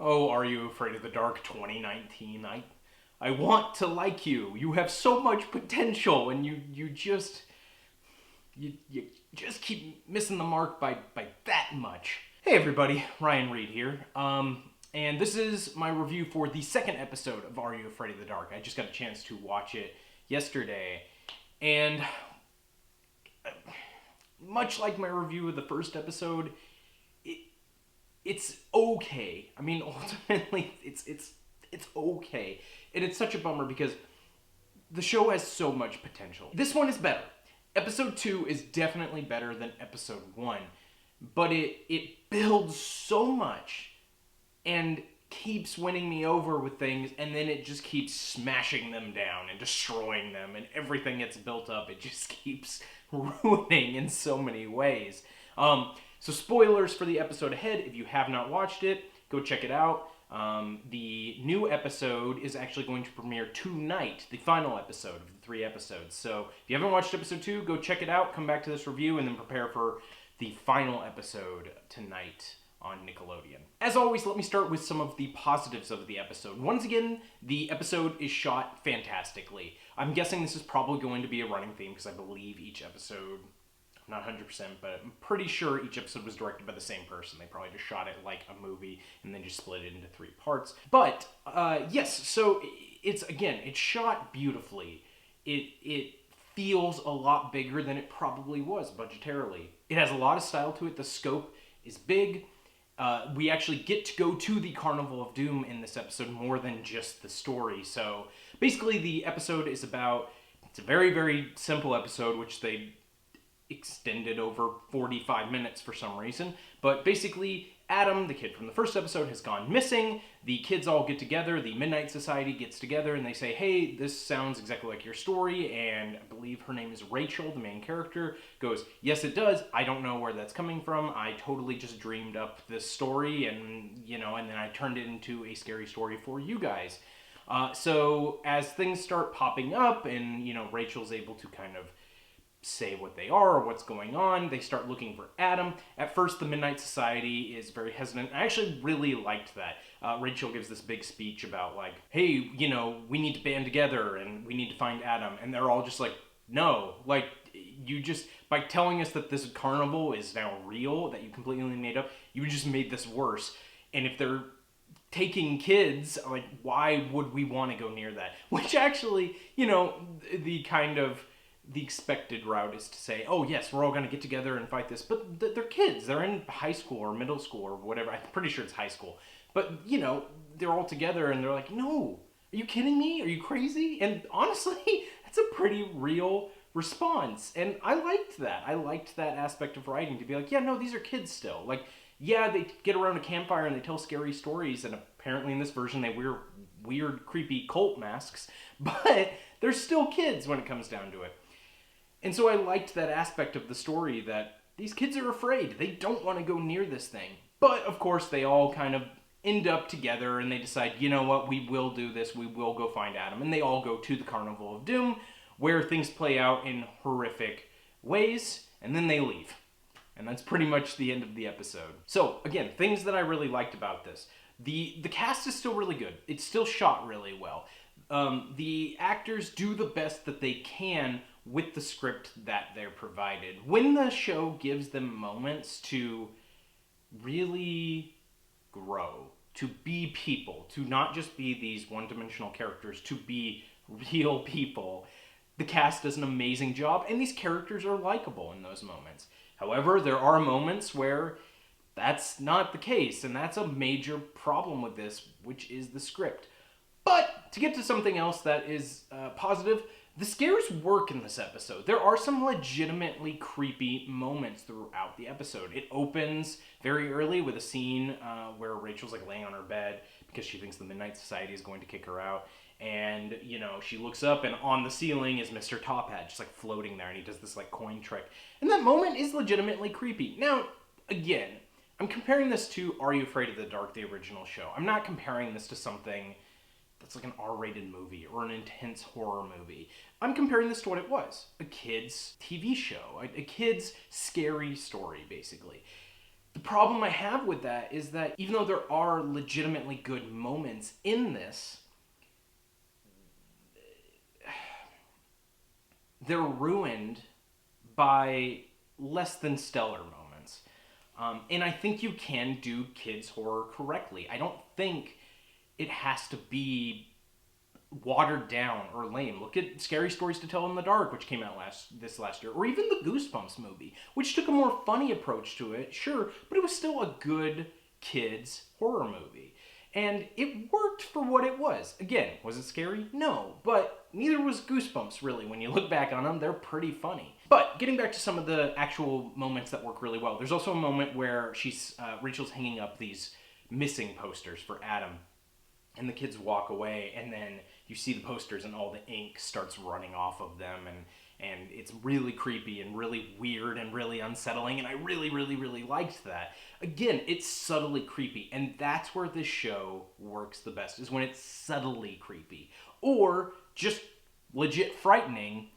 Oh, Are You Afraid of the Dark 2019? I want to like you. You have so much potential, and you just keep missing the mark by that much. Hey everybody, Ryan Reed here. And this is my review for the second episode of Are You Afraid of the Dark. I just got a chance to watch it yesterday, and much like my review of the first episode, it's okay. I mean, ultimately, it's okay, and it's such a bummer because the show has so much potential. This one is better. Episode 2 is definitely better than episode 1, but it builds so much and keeps winning me over with things, and then it just keeps smashing them down and destroying them, and everything gets built up, it just keeps ruining in so many ways. So spoilers for the episode ahead. If you have not watched it, go check it out. The new episode is actually going to premiere tonight, the final episode of the 3 episodes. So if you haven't watched episode 2, go check it out, come back to this review, and then prepare for the final episode tonight on Nickelodeon. As always, let me start with some of the positives of the episode. Once again, the episode is shot fantastically. I'm guessing this is probably going to be a running theme because I believe each episode, I'm not 100%, but I'm pretty sure each episode was directed by the same person. They probably just shot it like a movie and then just split it into 3 parts. But yes, so it's shot beautifully. It feels a lot bigger than it probably was budgetarily. It has a lot of style to it. The scope is big. We actually get to go to the Carnival of Doom in this episode more than just the story. So basically the episode is about, it's a very, very simple episode, which they extended over 45 minutes for some reason. But basically, Adam, the kid from the first episode, has gone missing. The kids all get together, the Midnight Society gets together, and they say, hey, this sounds exactly like your story, and I believe her name is Rachel, the main character, goes, yes, it does. I don't know where that's coming from. I totally just dreamed up this story, and, and then I turned it into a scary story for you guys. So as things start popping up, and, Rachel's able to kind of say what they are or what's going on, they start looking for Adam. At first, the Midnight Society is very hesitant. I actually really liked that. Rachel gives this big speech about like, hey, we need to band together and we need to find Adam. And they're all just like, no, like, you just, by telling us that this carnival is now real, that you completely made up, you just made this worse. And if they're taking kids, like, why would we want to go near that? Which actually, the expected route is to say, oh yes, we're all going to get together and fight this, but they're kids. They're in high school or middle school or whatever. I'm pretty sure it's high school. But, they're all together and they're like, no, are you kidding me? Are you crazy? And honestly, that's a pretty real response. And I liked that. I liked that aspect of writing, to be like, yeah, no, these are kids still. Like, yeah, they get around a campfire and they tell scary stories, and apparently in this version they wear weird, creepy cult masks, but they're still kids when it comes down to it. And so I liked that aspect of the story, that these kids are afraid. They don't want to go near this thing. But, of course, they all kind of end up together and they decide, you know what, we will do this. We will go find Adam. And they all go to the Carnival of Doom, where things play out in horrific ways, and then they leave. And that's pretty much the end of the episode. So, again, things that I really liked about this. The cast is still really good. It's still shot really well. The actors do the best that they can with the script that they're provided. When the show gives them moments to really grow, to be people, to not just be these one-dimensional characters, to be real people, the cast does an amazing job, and these characters are likable in those moments. However, there are moments where that's not the case, and that's a major problem with this, which is the script. But to get to something else that is positive, the scares work in this episode. There are some legitimately creepy moments throughout the episode. It opens very early with a scene where Rachel's like laying on her bed because she thinks the Midnight Society is going to kick her out. And, she looks up and on the ceiling is Mr. Top Hat just like floating there, and he does this like coin trick. And that moment is legitimately creepy. Now, again, I'm comparing this to Are You Afraid of the Dark, the original show. I'm not comparing this to something that's like an R-rated movie or an intense horror movie. I'm comparing this to what it was. A kid's TV show. A kid's scary story, basically. The problem I have with that is that even though there are legitimately good moments in this, they're ruined by less than stellar moments. And I think you can do kids horror correctly. I don't think it has to be watered down or lame. Look at Scary Stories to Tell in the Dark, which came out this last year, or even the Goosebumps movie, which took a more funny approach to it, sure, but it was still a good kids horror movie. And it worked for what it was. Again, was it scary? No, but neither was Goosebumps, really. When you look back on them, they're pretty funny. But getting back to some of the actual moments that work really well, there's also a moment where Rachel's hanging up these missing posters for Adam, and the kids walk away, and then you see the posters and all the ink starts running off of them, and it's really creepy and really weird and really unsettling, and I really, really, really liked that. Again, it's subtly creepy, and that's where this show works the best, is when it's subtly creepy. Or just legit frightening.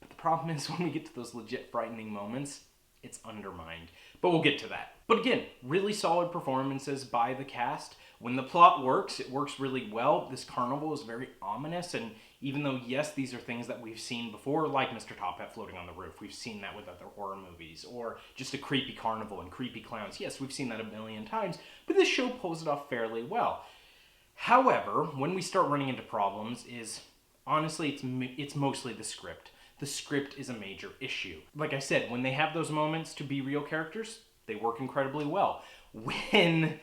But the problem is when we get to those legit frightening moments, it's undermined. But we'll get to that. But again, really solid performances by the cast. When the plot works, it works really well. This carnival is very ominous, and even though, yes, these are things that we've seen before, like Mr. Top Hat floating on the roof, we've seen that with other horror movies, or just a creepy carnival and creepy clowns. Yes, we've seen that a million times, but this show pulls it off fairly well. However, when we start running into problems is, honestly, it's mostly the script. The script is a major issue. Like I said, when they have those moments to be real characters, they work incredibly well. When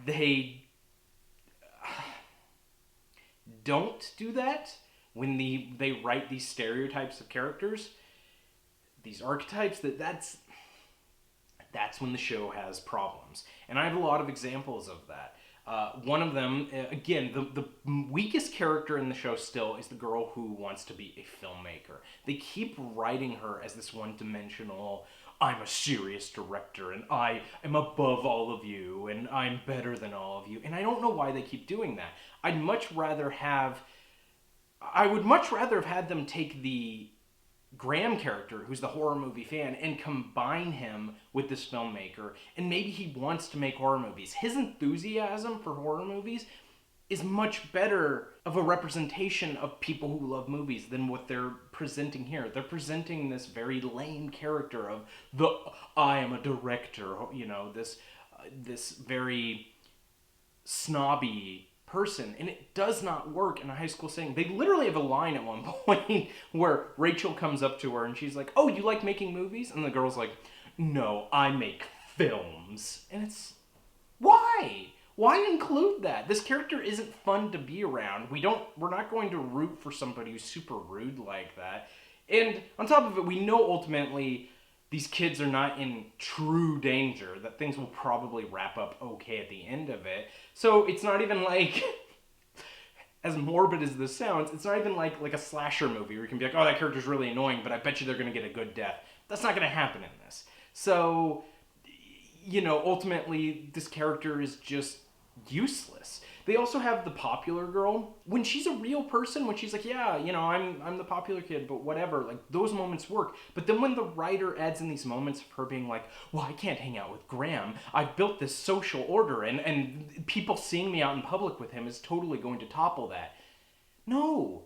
they don't do that, when they write these stereotypes of characters, these archetypes, that's when the show has problems. And I have a lot of examples of that. One of them, again, the weakest character in the show still is the girl who wants to be a filmmaker. They keep writing her as this one-dimensional, I'm a serious director, and I am above all of you, and I'm better than all of you. And I don't know why they keep doing that. I would much rather have had them take the Graham character, who's the horror movie fan, and combine him with this filmmaker, and maybe he wants to make horror movies. His enthusiasm for horror movies is much better of a representation of people who love movies than what they're presenting here. They're presenting this very lame character of I am a director, this very snobby person, and it does not work in a high school setting. They literally have a line at one point where Rachel comes up to her and she's like, "Oh, you like making movies?" And the girl's like, "No, I make films." And it's, why? Why include that? This character isn't fun to be around. We're not going to root for somebody who's super rude like that. And on top of it, we know ultimately these kids are not in true danger, that things will probably wrap up okay at the end of it. So it's not even like, as morbid as this sounds, it's not even like a slasher movie where you can be like, oh, that character's really annoying, but I bet you they're going to get a good death. That's not going to happen in this. So, ultimately, this character is just useless. They also have the popular girl. When she's a real person, when she's like, yeah, I'm the popular kid, but whatever, like, those moments work. But then when the writer adds in these moments of her being like, well, I can't hang out with Graham. I've built this social order, and people seeing me out in public with him is totally going to topple that. No,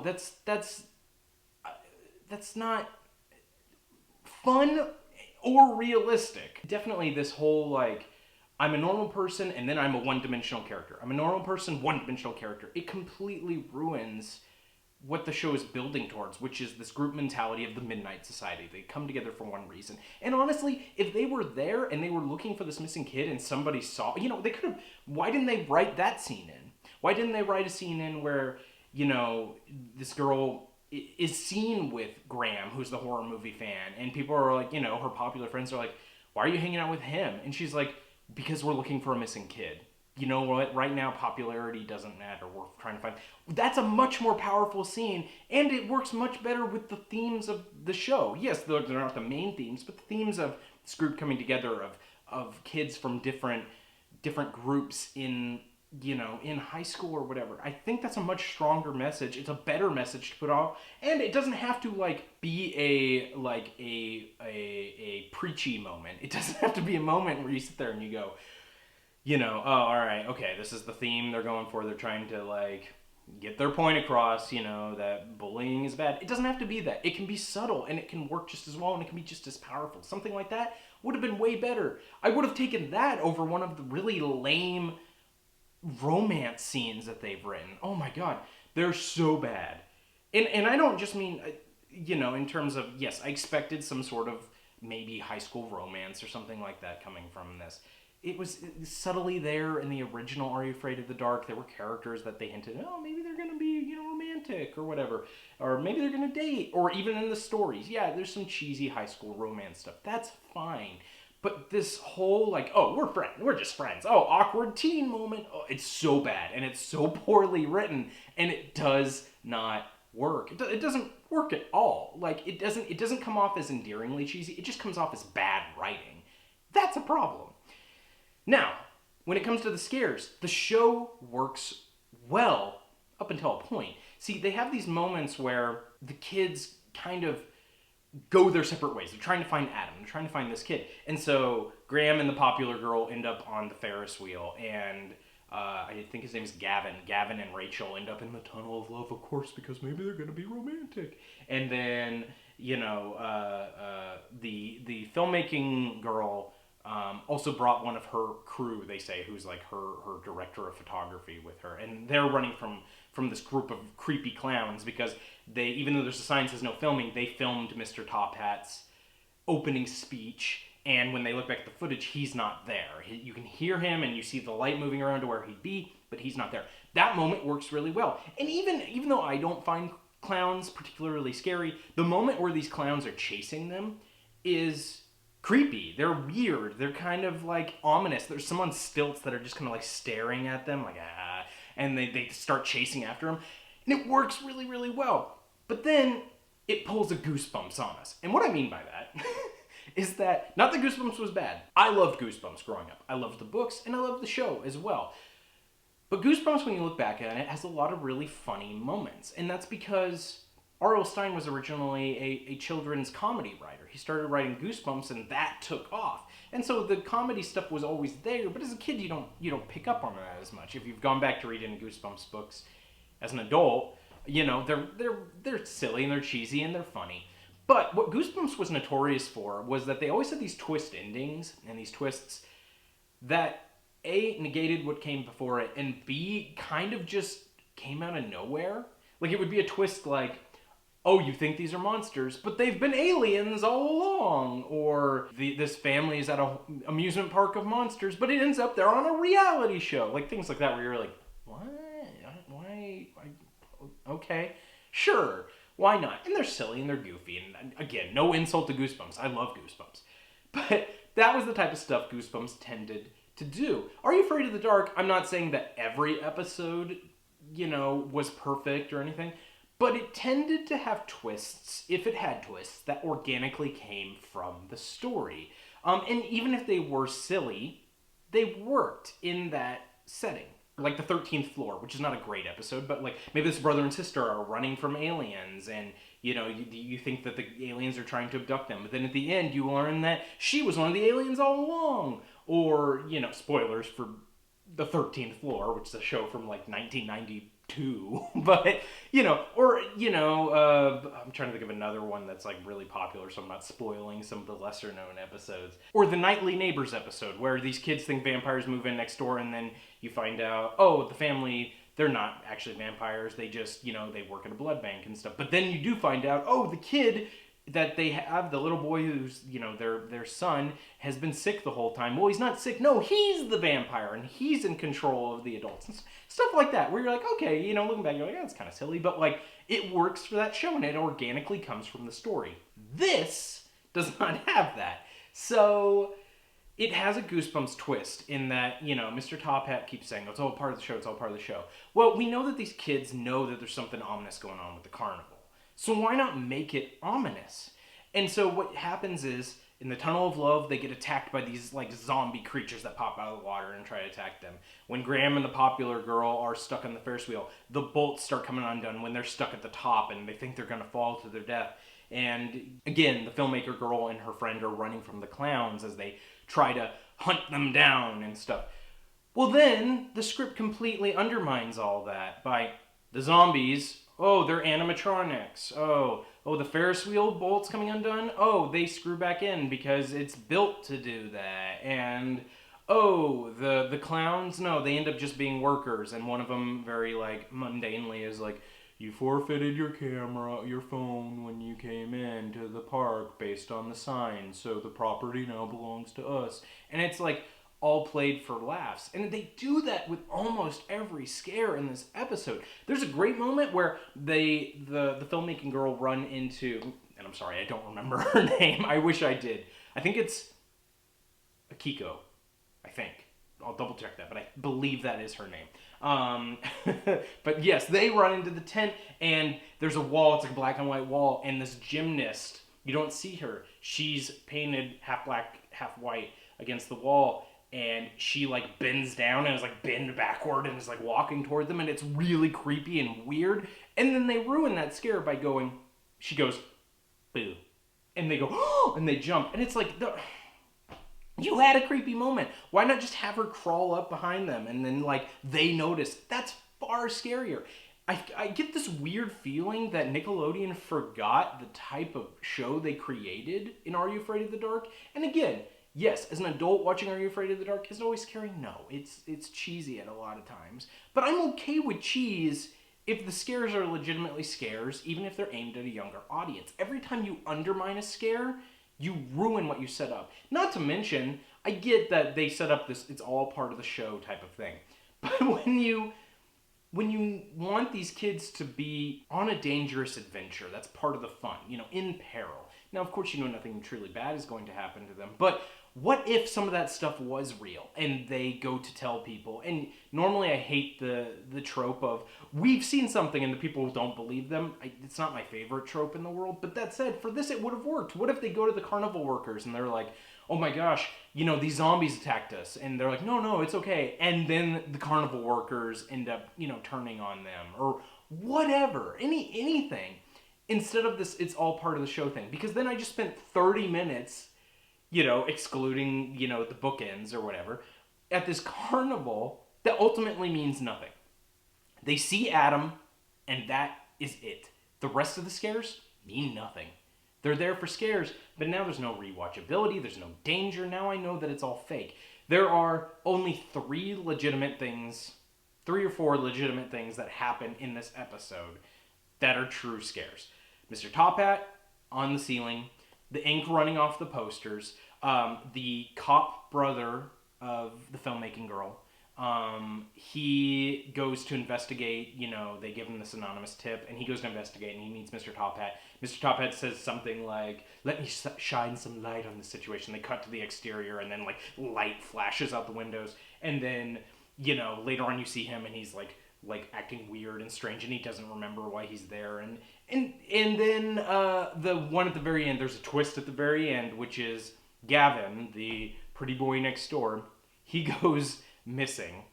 that's not fun or realistic. Definitely this whole, I'm a normal person, and then I'm a one-dimensional character. I'm a normal person, one-dimensional character. It completely ruins what the show is building towards, which is this group mentality of the Midnight Society. They come together for one reason. And honestly, if they were there and they were looking for this missing kid and somebody saw, they could have, why didn't they write that scene in? Why didn't they write a scene in where, this girl is seen with Graham, who's the horror movie fan, and people are like, her popular friends are like, why are you hanging out with him? And she's like, because we're looking for a missing kid. You know what? Right now, popularity doesn't matter. We're trying to find... That's a much more powerful scene, and it works much better with the themes of the show. Yes, they're not the main themes, but the themes of this group coming together, of kids from different groups in in high school or whatever. I think that's a much stronger message. It's a better message to put out, and it doesn't have to be a preachy moment. It doesn't have to be a moment where you sit there and you go, oh, all right, okay, this is the theme they're going for. They're trying to get their point across, that bullying is bad. It doesn't have to be that. It can be subtle and it can work just as well and it can be just as powerful. Something like that would have been way better. I would have taken that over one of the really lame romance scenes that they've written. Oh my god, they're so bad. And I don't just mean, in terms of, yes, I expected some sort of maybe high school romance or something like that coming from this. It was subtly there in the original Are You Afraid of the Dark. There were characters that they hinted, oh, maybe they're going to be, romantic or whatever. Or maybe they're going to date. Or even in the stories. Yeah, there's some cheesy high school romance stuff. That's fine. But this whole, oh, we're friends. We're just friends. Oh, awkward teen moment. Oh, it's so bad. And it's so poorly written. And it does not work. It doesn't work at all. It doesn't come off as endearingly cheesy. It just comes off as bad writing. That's a problem. Now, when it comes to the scares, the show works well up until a point. See, they have these moments where the kids kind of go their separate ways. They're trying to find Adam. They're trying to find this kid. And so Graham and the popular girl end up on the Ferris wheel. And I think his name is Gavin. Gavin and Rachel end up in the tunnel of love, of course, because maybe they're going to be romantic. And then, the filmmaking girl also brought one of her crew, they say, who's her director of photography with her. And they're running from this group of creepy clowns because they, even though there's a sign that says no filming, they filmed Mr. Top Hat's opening speech. And when they look back at the footage, he's not there. You can hear him and you see the light moving around to where he'd be, but he's not there. That moment works really well. And even though I don't find clowns particularly scary, the moment where these clowns are chasing them is creepy. They're weird. They're kind of ominous. There's some on stilts that are just kind of staring at them and they start chasing after them. And it works really, really well. But then it pulls a Goosebumps on us. And what I mean by that is that, not that Goosebumps was bad. I loved Goosebumps growing up. I loved the books and I loved the show as well. But Goosebumps, when you look back at it, has a lot of really funny moments. And that's because R.L. Stine was originally a children's comedy writer. He started writing Goosebumps, and that took off. And so the comedy stuff was always there, but as a kid, you don't pick up on that as much. If you've gone back to reading Goosebumps books as an adult, they're silly and they're cheesy and they're funny. But what Goosebumps was notorious for was that they always had these twist endings and these twists that A, negated what came before it, and B, kind of just came out of nowhere. It would be a twist oh, you think these are monsters, but they've been aliens all along. Or this family is at an amusement park of monsters, but it ends up they're on a reality show. Things like that where you're like, what? Why? Okay, sure, why not? And they're silly and they're goofy. And again, no insult to Goosebumps. I love Goosebumps. But that was the type of stuff Goosebumps tended to do. Are You Afraid of the Dark? I'm not saying that every episode, was perfect or anything. But it tended to have twists, if it had twists, that organically came from the story. And even if they were silly, they worked in that setting. The 13th Floor, which is not a great episode, but maybe this brother and sister are running from aliens, and you think that the aliens are trying to abduct them, but then at the end you learn that she was one of the aliens all along. Or, spoilers for the 13th Floor, which is a show from 1992. But I'm trying to think of another one that's really popular, so I'm not spoiling some of the lesser known episodes. Or the Nightly Neighbors episode, where these kids think vampires move in next door, and then you find out, oh, the family, they're not actually vampires, they just they work at a blood bank and stuff. But then you do find out, oh, the kid that they have, the little boy who's, their son, has been sick the whole time. Well, he's not sick. No, he's the vampire, and he's in control of the adults. And stuff like that, where you're like, okay, looking back, you're like, that's kind of silly, but it works for that show, and it organically comes from the story. This does not have that. So it has a Goosebumps twist in that, Mr. Top Hat keeps saying, oh, it's all part of the show, it's all part of the show. Well, we know that these kids know that there's something ominous going on with the carnival. So why not make it ominous? And so what happens is In the Tunnel of Love, they get attacked by these like zombie creatures that pop out of the water and try to attack them. When Graham and the popular girl are stuck on the Ferris wheel, the bolts start coming undone when they're stuck at the top and they think they're going to fall to their death. And again, the filmmaker girl and her friend are running from the clowns as they try to hunt them down and stuff. Well, then the script completely undermines all that by the zombies. Oh, they're animatronics. Oh, the Ferris wheel bolts coming undone. Oh, they screw back in because it's built to do that. And oh, the clowns. No, they end up just being workers. And one of them very like mundanely is like, you forfeited your camera, your phone when you came in to the park based on the sign, so the property now belongs to us. And it's like all played for laughs. And they do that with almost every scare in this episode. There's a great moment where the filmmaking girl run into, and I'm sorry, I don't remember her name. I wish I did. I think it's Akiko, I think. I'll double check that, but I believe that is her name. But yes, they run into the tent and there's a wall, it's like a black and white wall, and this gymnast, you don't see her. She's painted half black, half white against the wall, and she like bends down and is like bend backward and is like walking toward them, and it's really creepy and weird. And then they ruin that scare by going, she goes, boo. And they go, oh, and they jump. And it's like, you had a creepy moment. Why not just have her crawl up behind them and then like they notice? That's far scarier. I get this weird feeling that Nickelodeon forgot the type of show they created in Are You Afraid of the Dark? And again, yes, as an adult watching Are You Afraid of the Dark, is it always scary? No, it's cheesy at a lot of times. But I'm okay with cheese if the scares are legitimately scares, even if they're aimed at a younger audience. Every time you undermine a scare, you ruin what you set up. Not to mention, I get that they set up this, it's all part of the show type of thing. But when you want these kids to be on a dangerous adventure, that's part of the fun, in peril. Now, of course, nothing truly bad is going to happen to them, but what if some of that stuff was real and they go to tell people? And normally I hate the trope of, we've seen something and the people don't believe them. It's not my favorite trope in the world, but that said, for this it would have worked. What if they go to the carnival workers and they're like, oh my gosh, these zombies attacked us. And they're like, no, it's okay. And then the carnival workers end up, turning on them or whatever, anything. Instead of this, it's all part of the show thing. Because then I just spent 30 minutes, excluding, the bookends or whatever, at this carnival that ultimately means nothing. They see Adam, and that is it. The rest of the scares mean nothing. They're there for scares, but now there's no rewatchability, there's no danger. Now I know that it's all fake. There are only 3 or 4 legitimate things that happen in this episode that are true scares. Mr. Top Hat on the ceiling, the ink running off the posters, the cop brother of the filmmaking girl, he goes to investigate, they give him this anonymous tip, and he goes to investigate, and he meets Mr. Top Hat. Mr. Top Hat says something like, let me shine some light on this situation. They cut to the exterior, and then, light flashes out the windows, and then, later on you see him, and he's, like acting weird and strange, and he doesn't remember why he's there, and then the one at the very end, there's a twist at the very end, which is Gavin, the pretty boy next door, he goes missing.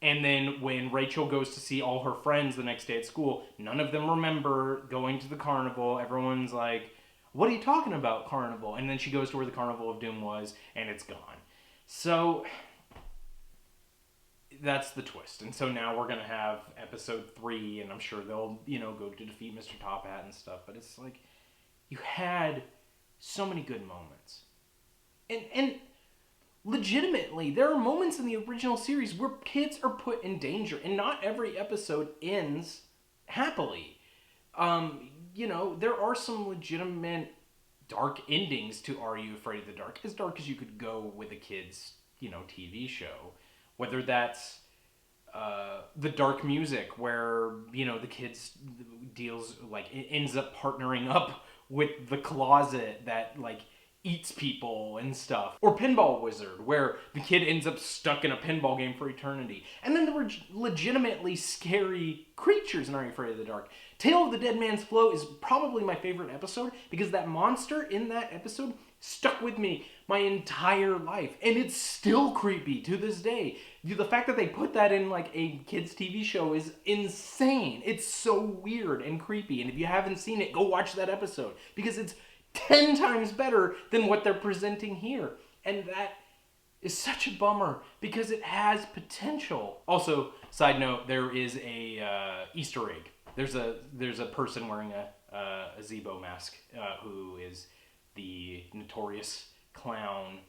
And then when Rachel goes to see all her friends the next day at school, none of them remember going to the carnival. Everyone's like, what are you talking about, carnival? And then she goes to where the Carnival of Doom was, and it's gone. So that's the twist. And so now we're going to have episode 3, and I'm sure they'll, go to defeat Mr. Top Hat and stuff. But it's like, you had so many good moments. And legitimately, there are moments in the original series where kids are put in danger, and not every episode ends happily. There are some legitimate dark endings to Are You Afraid of the Dark? As dark as you could go with a kid's, TV show. Whether that's the dark music where, the kids deals, it ends up partnering up with the closet that, eats people and stuff. Or Pinball Wizard, where the kid ends up stuck in a pinball game for eternity. And then there were legitimately scary creatures in Are You Afraid of the Dark? Tale of the Dead Man's Flow is probably my favorite episode, because that monster in that episode stuck with me my entire life, and it's still creepy to this day. The fact that they put that in like a kids TV show is insane. It's so weird and creepy, and if you haven't seen it, go watch that episode, because it's 10 times better than what they're presenting here. And that is such a bummer because it has potential. Also, side note, there is a Easter egg. There's a person wearing a Zebo mask who is the notorious clown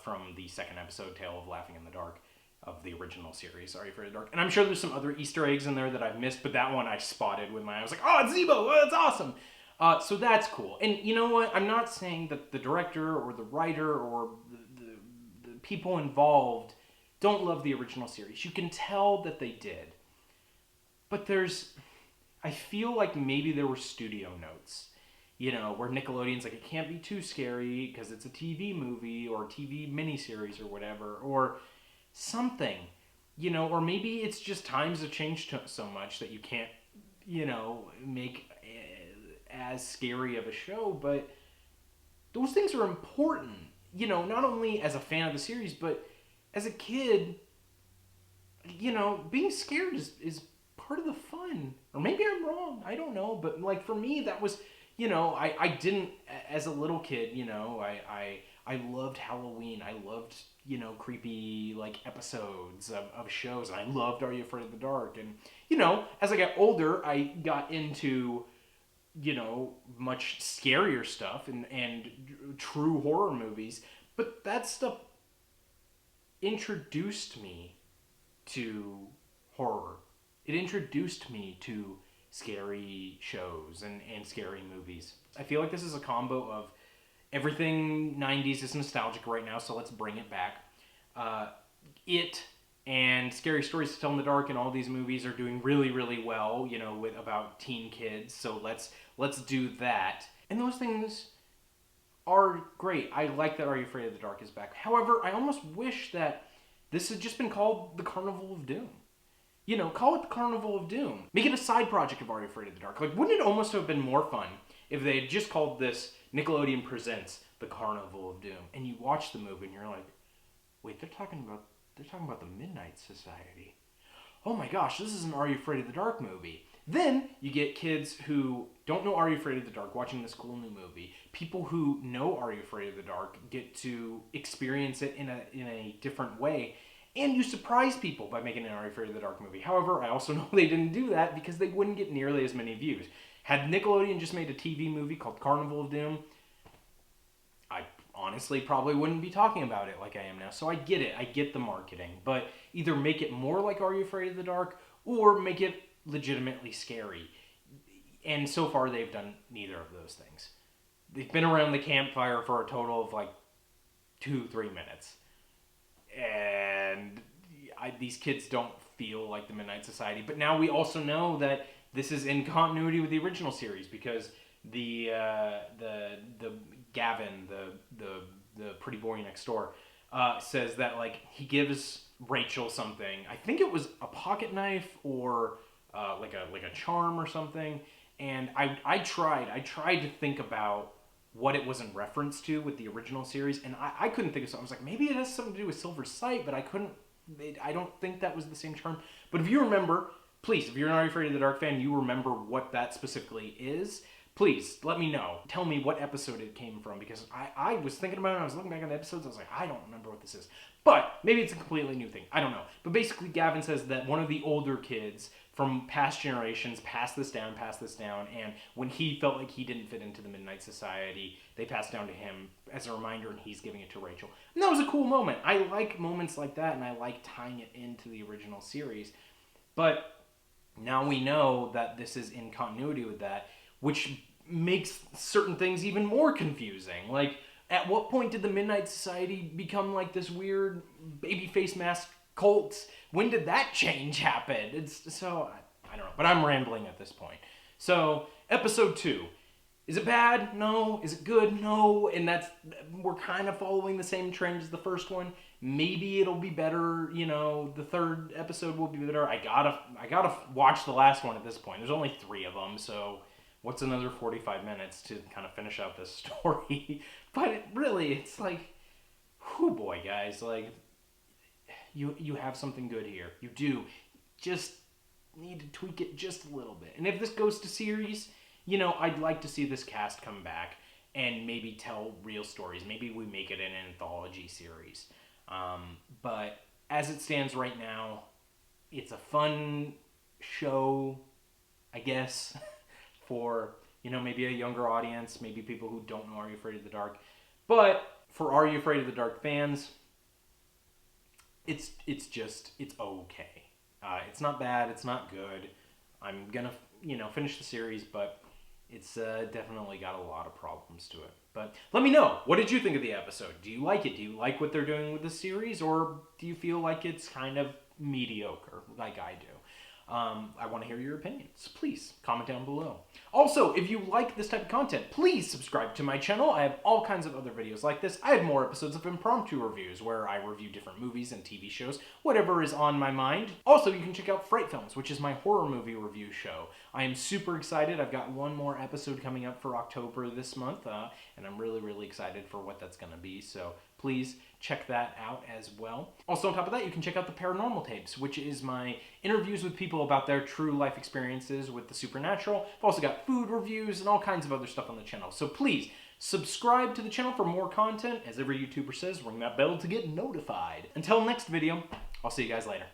from the second episode, Tale of Laughing in the Dark, of the original series, Are You Afraid of the Dark? And I'm sure there's some other Easter eggs in there that I've missed, but that one I spotted with my eye. I was like, oh, it's Zebo! Oh, that's awesome! So that's cool. And you know what? I'm not saying that the director or the writer or the people involved don't love the original series. You can tell that they did. But I feel like maybe there were studio notes, you know, where Nickelodeon's like, it can't be too scary because it's a TV movie or TV miniseries or whatever, or something, you know, or maybe it's just times have changed so much that you can't, you know, make as scary of a show. But those things are important, you know, not only as a fan of the series, but as a kid, you know, being scared is part of the fun. Or maybe I'm wrong, I don't know, but like for me that was, you know, I didn't, as a little kid, you know, I loved Halloween. I loved, you know, creepy like episodes of shows, and I loved Are You Afraid of the Dark? And you know, as I got older, I got into, you know, much scarier stuff and true horror movies. But that stuff introduced me to horror. It introduced me to scary shows and scary movies. I feel like this is a combo of everything 90s is nostalgic right now, so let's bring it back. It and Scary Stories to Tell in the Dark and all these movies are doing really, really well, you know, with about teen kids, so let's do that. And those things are great. I like that Are You Afraid of the Dark is back. However, I almost wish that this had just been called the Carnival of Doom. You know, call it the Carnival of Doom. Make it a side project of Are You Afraid of the Dark. Like, wouldn't it almost have been more fun if they had just called this Nickelodeon Presents the Carnival of Doom? And you watch the movie and you're like, wait, they're talking about the Midnight Society. Oh my gosh, this is an Are You Afraid of the Dark movie. Then you get kids who don't know Are You Afraid of the Dark watching this cool new movie. People who know Are You Afraid of the Dark get to experience it in a different way. And you surprise people by making an Are You Afraid of the Dark movie. However, I also know they didn't do that because they wouldn't get nearly as many views. Had Nickelodeon just made a TV movie called Carnival of Doom, I honestly probably wouldn't be talking about it like I am now. So I get it. I get the marketing. But either make it more like Are You Afraid of the Dark or make it legitimately scary. And so far they've done neither of those things. They've been around the campfire for a total of like 2-3 minutes. And these kids don't feel like the Midnight Society. But now we also know that this is in continuity with the original series because the Gavin, the pretty boy next door, says that like he gives Rachel something. I think it was a pocket knife or like a charm or something. And I tried to think about what it was in reference to with the original series, and I couldn't think of something. I was like, maybe it has something to do with Silver Sight, but I don't think that was the same charm. But if you remember, please, if you're an Are You Afraid of the Dark fan, you remember what that specifically is, please let me know. Tell me what episode it came from, because I was thinking about it, and I was looking back on the episodes, I was like, I don't remember what this is. But maybe it's a completely new thing. I don't know. But basically, Gavin says that one of the older kids from past generations passed this down, and when he felt like he didn't fit into the Midnight Society, they passed down to him as a reminder, and he's giving it to Rachel. And that was a cool moment. I like moments like that, and I like tying it into the original series. But now we know that this is in continuity with that, which makes certain things even more confusing. Like, at what point did the Midnight Society become like this weird babyface mask cult? When did that change happen? It's so, I don't know, but I'm rambling at this point. So, episode 2. Is it bad? No. Is it good? No. And we're kind of following the same trend as the first one. Maybe it'll be better, you know, the third episode will be better. I gotta watch the last one at this point. There's only 3 of them, so what's another 45 minutes to kind of finish out this story? But really, it's like, whew boy, guys, like, you have something good here. You do. Just need to tweak it just a little bit. And if this goes to series, you know, I'd like to see this cast come back and maybe tell real stories. Maybe we make it an anthology series. But as it stands right now, it's a fun show, I guess, for, you know, maybe a younger audience, maybe people who don't know Are You Afraid of the Dark. But for Are You Afraid of the Dark fans, it's okay. It's not bad, it's not good. I'm gonna, you know, finish the series, but it's definitely got a lot of problems to it. But let me know, what did you think of the episode? Do you like it? Do you like what they're doing with the series? Or do you feel like it's kind of mediocre, like I do? I want to hear your opinions. Please comment down below. Also, if you like this type of content, please subscribe to my channel. I have all kinds of other videos like this. I have more episodes of Impromptu reviews where I review different movies and TV shows, whatever is on my mind. Also, you can check out Fright Films, which is my horror movie review show. I am super excited. I've got one more episode coming up for October this month, and I'm really, really excited for what that's going to be. So please check that out as well. Also, on top of that, you can check out the Paranormal Tapes, which is my interviews with people about their true life experiences with the supernatural. I've also got food reviews and all kinds of other stuff on the channel. So please subscribe to the channel for more content. As every YouTuber says, ring that bell to get notified. Until next video, I'll see you guys later.